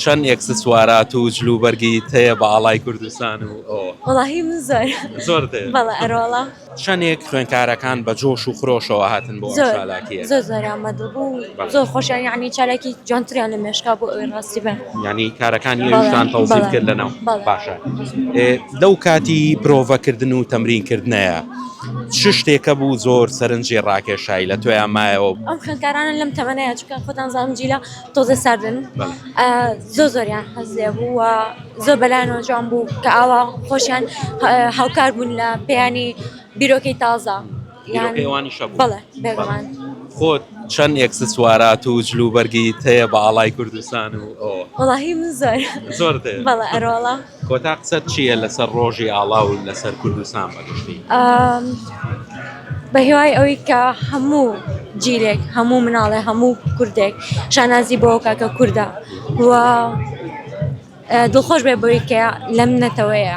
چەند ئێکسسوارات و جلوبەرگیت هەیە بە ئاڵای کوردستان و وڵاهی من زۆر بەڵێ ئەرۆڵە چەندێک خوێندکارەکان بە جۆش و خرۆشەوە هاتن بۆ چالاکیە زۆر ئامادە بوو زۆر خۆشیان یعنی چالاکی جوانتریان لە مێشکا بۆ ئەوەی ڕاستی بن ینی کارەکانی هێشتان تەوزیل کرد لەناو باشە لەو کاتی پرۆڤەکردن و تەمرینکردنەیە چ شتێکە بوو زۆر سەرنجی ڕاکێشایی لە توێیان مایەوە ئەم خوێندکارانە لەم تەمەنەیە چکە خۆتان زانم جیلە تۆزە ساردن زۆریان حەزێ بوو و زۆر بەلایەنەوە جوان بوو کە ئاوا خۆشیان هاوکار بوون لە پێیانی بیرۆکەی تازە بەڵێ بێگومان خۆت چەند ئێکسسوارات و جلوبەرگیت هەیە بە ئاڵای کوردستان و وڵاهی من زۆر بەڵێ ئەرۆڵە کۆتا قسەت چییە لەسەر ڕۆژی ئاڵا و لەسەر کوردستان بەگشتی بە هیوای ئەوەی کە هەموو جیلێک هەموو مناڵێ هەموو کوردێک شانازی بۆ کاکە کووردە و دڵخۆش بێ بۆی کە لەم نەتەوەیە